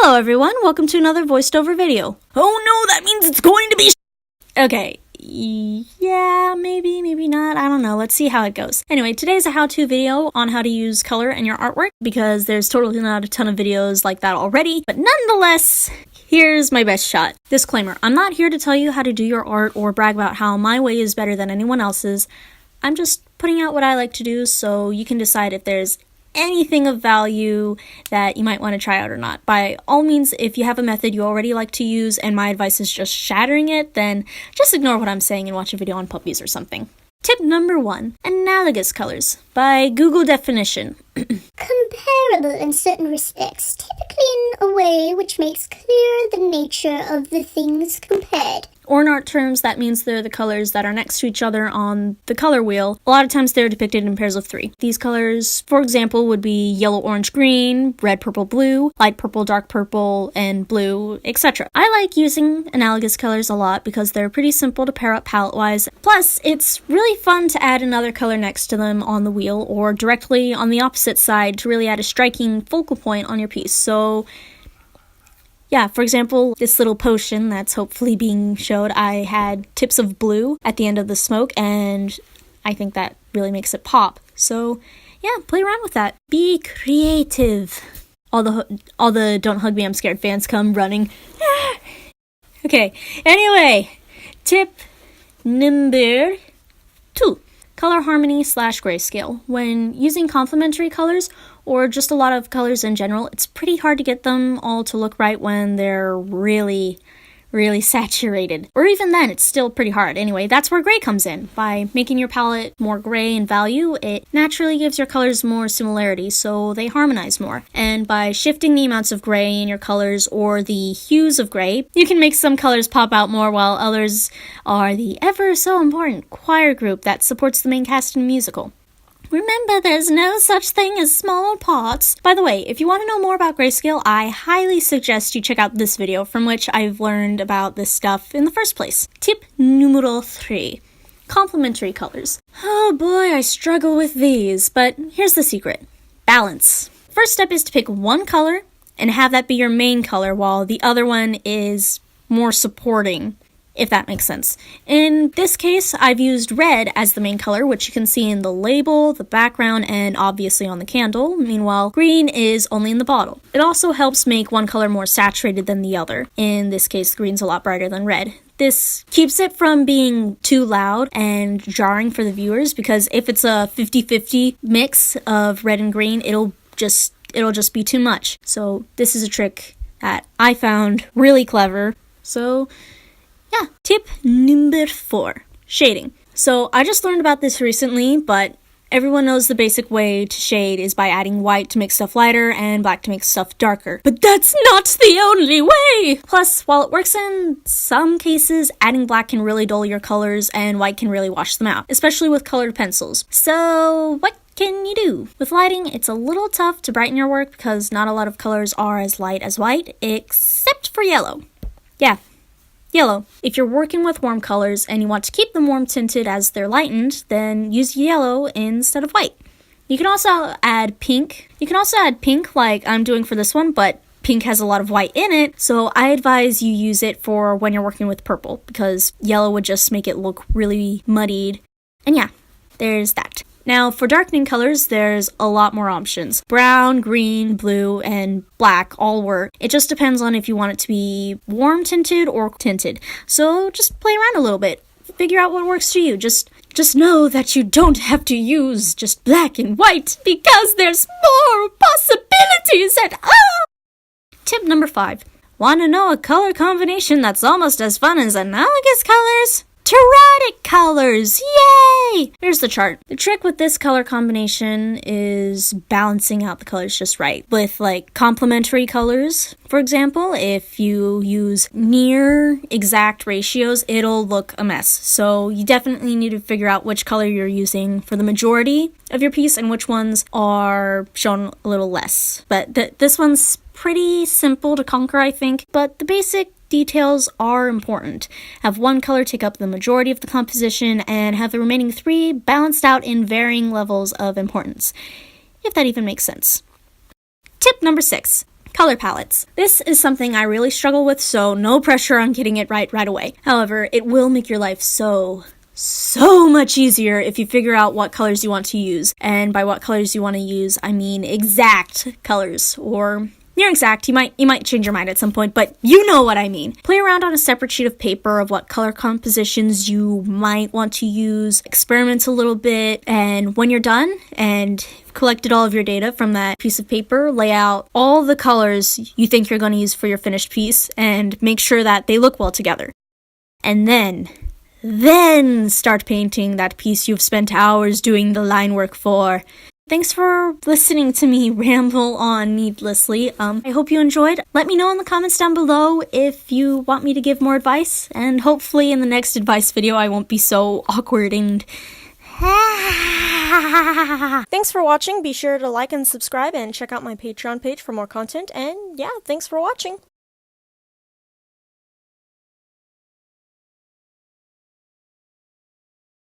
Hello everyone, welcome to another voiced over video. Oh no, that means it's going to be Okay, yeah, maybe not, I don't know, let's see how it goes. Anyway, today's a how-to video on how to use color in your artwork, because there's totally not a ton of videos like that already, but nonetheless, here's my best shot. Disclaimer, I'm not here to tell you how to do your art or brag about how my way is better than anyone else's. I'm just putting out what I like to do so you can decide if there's anything of value that you might want to try out or not. By all means, if you have a method you already like to use and my advice is just shattering it, then just ignore what I'm saying and watch a video on puppies or something. Tip number 1. Analogous colors. By Google definition. Comparable in certain respects, typically in a way which makes clear the nature of the things compared. Or in art terms, that means they're the colors that are next to each other on the color wheel. A lot of times they're depicted in pairs of 3. These colors, for example, would be yellow, orange, green, red, purple, blue, light purple, dark purple, and blue, etc. I like using analogous colors a lot because they're pretty simple to pair up palette-wise. Plus, it's really fun to add another color next to them on the wheel or directly on the opposite side to really add a striking focal point on your piece. So yeah, for example, this little potion that's hopefully being showed, I had tips of blue at the end of the smoke, and I think that really makes it pop. So yeah, play around with that. Be creative. All the Don't Hug Me, I'm Scared fans come running. Okay, anyway, tip number 2. Color harmony / grayscale. When using complementary colors, or just a lot of colors in general, it's pretty hard to get them all to look right when they're really saturated. Or even then, it's still pretty hard. Anyway, that's where gray comes in. By making your palette more gray in value, it naturally gives your colors more similarity, so they harmonize more. And by shifting the amounts of gray in your colors or the hues of gray, you can make some colors pop out more while others are the ever so important choir group that supports the main cast in a musical. Remember, there's no such thing as small parts. By the way, if you want to know more about grayscale, I highly suggest you check out this video from which I've learned about this stuff in the first place. Tip numero 3. Complementary colors. Oh boy, I struggle with these, but here's the secret. Balance. First step is to pick one color and have that be your main color while the other one is more supporting, if that makes sense. In this case, I've used red as the main color, which you can see in the label, the background, and obviously on the candle. Meanwhile, green is only in the bottle. It also helps make one color more saturated than the other. In this case, green's a lot brighter than red. This keeps it from being too loud and jarring for the viewers, because if it's a 50-50 mix of red and green, it'll just be too much. So this is a trick that I found really clever. So yeah, tip number 4, shading. So I just learned about this recently, but everyone knows the basic way to shade is by adding white to make stuff lighter and black to make stuff darker. But that's not the only way! Plus, while it works in some cases, adding black can really dull your colors and white can really wash them out, especially with colored pencils. So what can you do? With lighting, it's a little tough to brighten your work because not a lot of colors are as light as white, except for yellow. Yeah. Yellow. If you're working with warm colors and you want to keep them warm tinted as they're lightened, then use yellow instead of white. You can also add pink. Like I'm doing for this one, but pink has a lot of white in it, so I advise you use it for when you're working with purple, because yellow would just make it look really muddied. And yeah, there's that. Now, for darkening colors, there's a lot more options. Brown, green, blue, and black all work. It just depends on if you want it to be warm tinted or tinted. So just play around a little bit. Figure out what works for you. Just know that you don't have to use just black and white, because there's more possibilities at all! Tip number 5. Want to know a color combination that's almost as fun as analogous colors? Terratic colors! Yay! Here's the chart. The trick with this color combination is balancing out the colors just right. With like complementary colors, for example, if you use near exact ratios, it'll look a mess. So you definitely need to figure out which color you're using for the majority of your piece and which ones are shown a little less. But this one's pretty simple to conquer, I think, but the basic details are important. Have one color take up the majority of the composition and have the remaining 3 balanced out in varying levels of importance, if that even makes sense. Tip number 6. Color palettes. This is something I really struggle with, so no pressure on getting it right away. However, it will make your life so much easier if you figure out what colors you want to use. And by what colors you want to use, I mean exact colors, or near exact. You might change your mind at some point, but you know what I mean. Play around on a separate sheet of paper of what color compositions you might want to use, experiment a little bit, and when you're done and collected all of your data from that piece of paper, lay out all the colors you think you're going to use for your finished piece and make sure that they look well together. And then start painting that piece you've spent hours doing the line work for. Thanks for listening to me ramble on needlessly. I hope you enjoyed. Let me know in the comments down below if you want me to give more advice, and hopefully in the next advice video I won't be so awkward and Thanks for watching. Be sure to like and subscribe and check out my Patreon page for more content, and yeah, thanks for watching.